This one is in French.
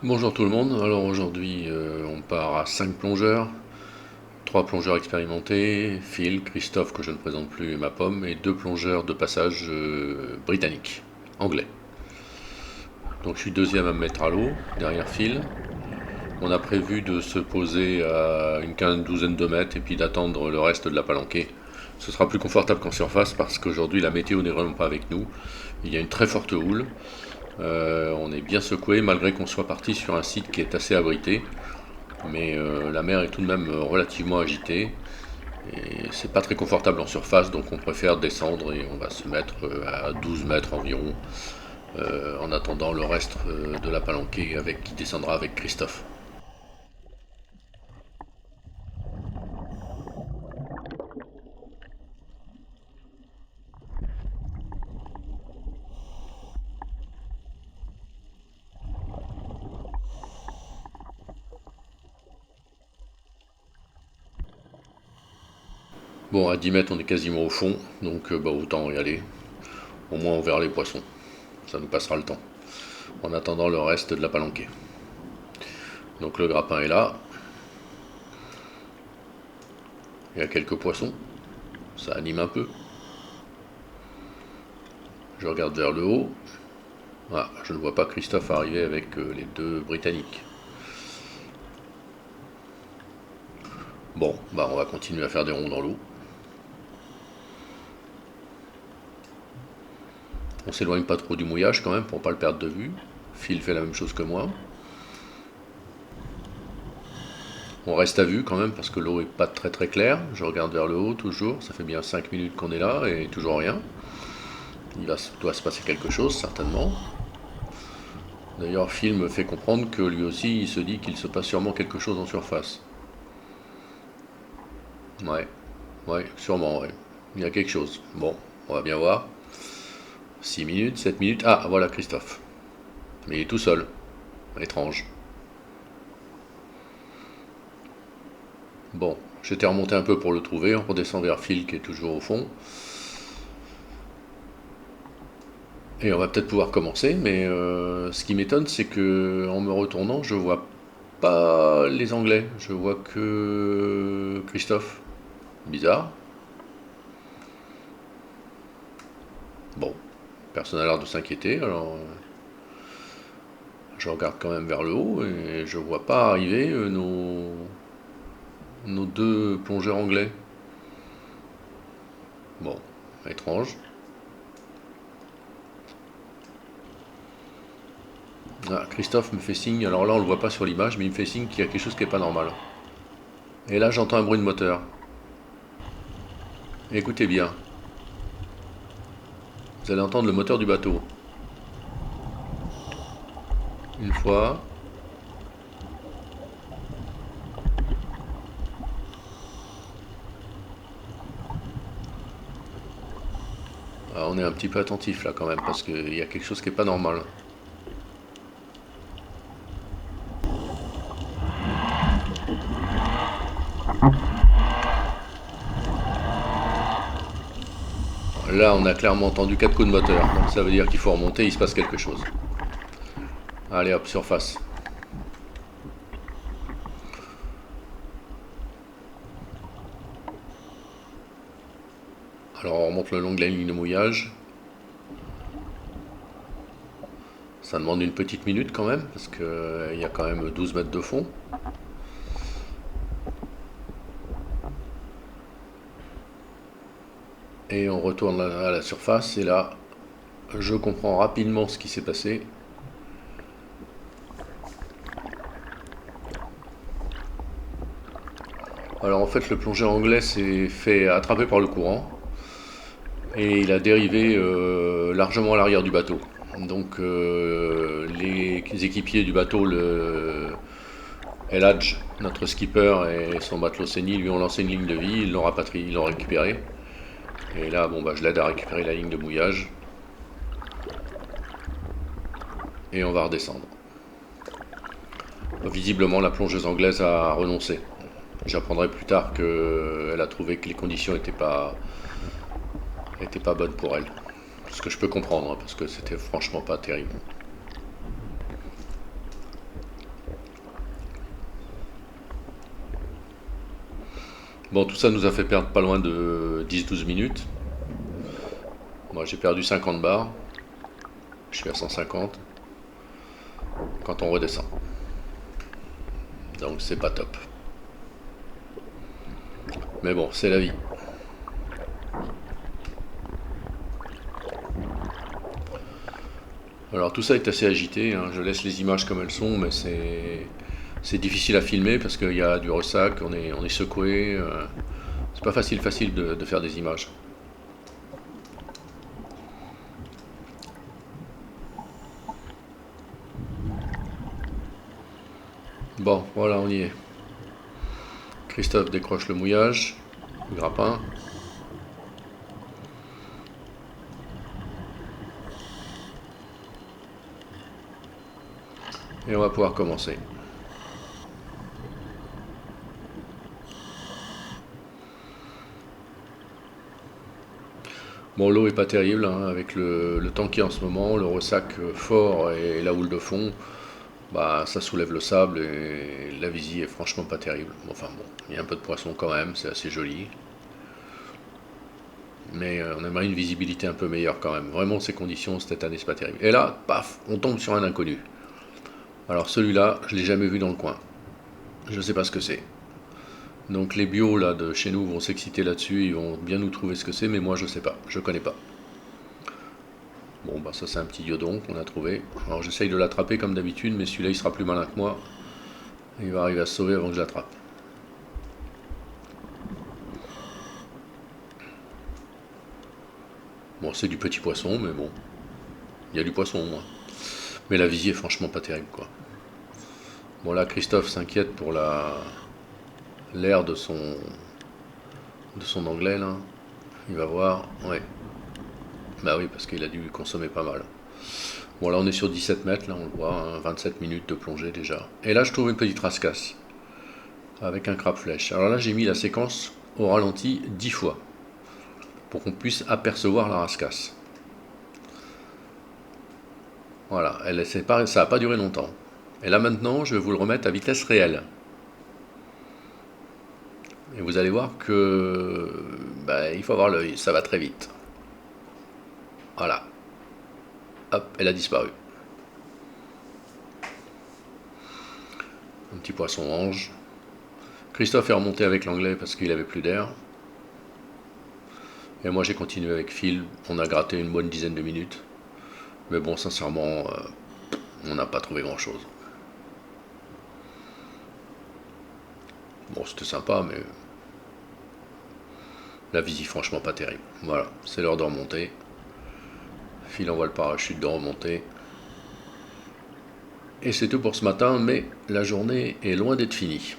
Bonjour tout le monde, alors aujourd'hui on part à 5 plongeurs, 3 plongeurs expérimentés, Phil, Christophe que je ne présente plus et ma pomme, et 2 plongeurs de passage britanniques, anglais. Donc je suis deuxième à me mettre à l'eau, derrière Phil. On a prévu de se poser à une douzaine de mètres et puis d'attendre le reste de la palanquée. Ce sera plus confortable qu'en surface parce qu'aujourd'hui la météo n'est vraiment pas avec nous. Il y a une très forte houle. On est bien secoué malgré qu'on soit parti sur un site qui est assez abrité. Mais la mer est tout de même relativement agitée et c'est pas très confortable en surface, donc on préfère descendre et on va se mettre à 12 mètres environ en attendant le reste de la palanquée qui descendra avec Christophe. Bon, à 10 mètres on est quasiment au fond, donc autant y aller. Au moins on verra les poissons, ça nous passera le temps. En attendant le reste de la palanquée. Donc le grappin est là, il y a quelques poissons, ça anime un peu. Je regarde vers le haut. Ah, je ne vois pas Christophe arriver avec les 2 Britanniques. Bon, on va continuer à faire des ronds dans l'eau. On s'éloigne pas trop du mouillage quand même pour pas le perdre de vue. Phil fait la même chose que moi. On reste à vue quand même parce que l'eau est pas très très claire. Je regarde vers le haut toujours. Ça fait bien 5 minutes qu'on est là et toujours rien. Doit se passer quelque chose certainement. D'ailleurs, Phil me fait comprendre que lui aussi il se dit qu'il se passe sûrement quelque chose en surface. Ouais, ouais, sûrement, ouais. Il y a quelque chose. Bon, on va bien voir. 6 minutes, 7 minutes. Ah, voilà Christophe. Mais il est tout seul. Étrange. Bon, j'étais remonté un peu pour le trouver. On redescend vers Phil qui est toujours au fond. Et on va peut-être pouvoir commencer, mais ce qui m'étonne, c'est que en me retournant, je vois pas les Anglais. Je vois que Christophe. Bizarre. Bon, personne n'a l'air de s'inquiéter, alors je regarde quand même vers le haut et je vois pas arriver nos 2 plongeurs anglais. Bon, étrange. Ah, Christophe me fait signe, alors là on le voit pas sur l'image, mais il me fait signe qu'il y a quelque chose qui est pas normal. Et là j'entends un bruit de moteur. Écoutez bien, vous allez entendre le moteur du bateau. Une fois. Ah, on est un petit peu attentif là quand même, parce qu'il y a quelque chose qui est pas normal. Là on a clairement entendu 4 coups de moteur, donc ça veut dire qu'il faut remonter, il se passe quelque chose. Allez hop, surface. Alors on remonte le long de la ligne de mouillage. Ça demande une petite minute quand même, parce qu'il y a quand même 12 mètres de fond. Et on retourne à la surface, et là, je comprends rapidement ce qui s'est passé. Alors en fait, le plongeur anglais s'est fait attraper par le courant, et il a dérivé largement à l'arrière du bateau. Donc les équipiers du bateau, le El Hadj, notre skipper et son matelot Seni, lui ont lancé une ligne de vie, ils l'ont rapatrié, ils l'ont récupéré. Et là, je l'aide à récupérer la ligne de mouillage. Et on va redescendre. Visiblement, la plongeuse anglaise a renoncé. J'apprendrai plus tard qu'elle a trouvé que les conditions étaient pas bonnes pour elle. Ce que je peux comprendre, hein, parce que c'était franchement pas terrible. Bon, tout ça nous a fait perdre pas loin de 10-12 minutes. Moi, j'ai perdu 50 bars. Je suis à 150 quand on redescend. Donc, c'est pas top. Mais bon, c'est la vie. Alors, tout ça est assez agité, hein. Je laisse les images comme elles sont, mais c'est difficile à filmer parce qu'il y a du ressac, on est secoué. C'est pas facile de faire des images. Bon, voilà, on y est. Christophe décroche le mouillage, le grappin. Et on va pouvoir commencer. Bon, l'eau est pas terrible, hein, avec le temps qu'il y a en ce moment, le ressac fort et la houle de fond, bah ça soulève le sable et la visie est franchement pas terrible. Enfin bon, il y a un peu de poisson quand même, c'est assez joli. Mais on aimerait une visibilité un peu meilleure quand même. Vraiment, ces conditions, cette année, c'est pas terrible. Et là, paf, on tombe sur un inconnu. Alors celui-là, je l'ai jamais vu dans le coin. Je sais pas ce que c'est. Donc les bios là de chez nous vont s'exciter là-dessus, ils vont bien nous trouver ce que c'est, mais moi je sais pas, je connais pas. Bon bah ça c'est un petit iodon qu'on a trouvé. Alors j'essaye de l'attraper comme d'habitude, mais celui-là il sera plus malin que moi. Il va arriver à se sauver avant que je l'attrape. Bon c'est du petit poisson, mais bon, il y a du poisson au moins. Mais la visie est franchement pas terrible quoi. Bon là Christophe s'inquiète pour l'air de son anglais là. Il va voir, ouais. Bah oui parce qu'il a dû consommer pas mal. Bon là on est sur 17 mètres, là on le voit, hein, 27 minutes de plongée déjà. Et là je trouve une petite rascasse avec un crabe flèche. Alors là j'ai mis la séquence au ralenti 10 fois pour qu'on puisse apercevoir la rascasse. Voilà, ça n'a pas duré longtemps. Et là maintenant je vais vous le remettre à vitesse réelle. Et vous allez voir que bah, il faut avoir l'œil, ça va très vite. Voilà, hop, elle a disparu. Un petit poisson ange. Christophe est remonté avec l'anglais parce qu'il avait plus d'air. Et moi j'ai continué avec Phil, on a gratté une bonne dizaine de minutes. Mais bon, sincèrement, on n'a pas trouvé grand-chose. Bon, c'était sympa, mais la visie franchement pas terrible. Voilà, c'est l'heure de remonter. Phil envoie le parachute de remonter. Et c'est tout pour ce matin, mais la journée est loin d'être finie.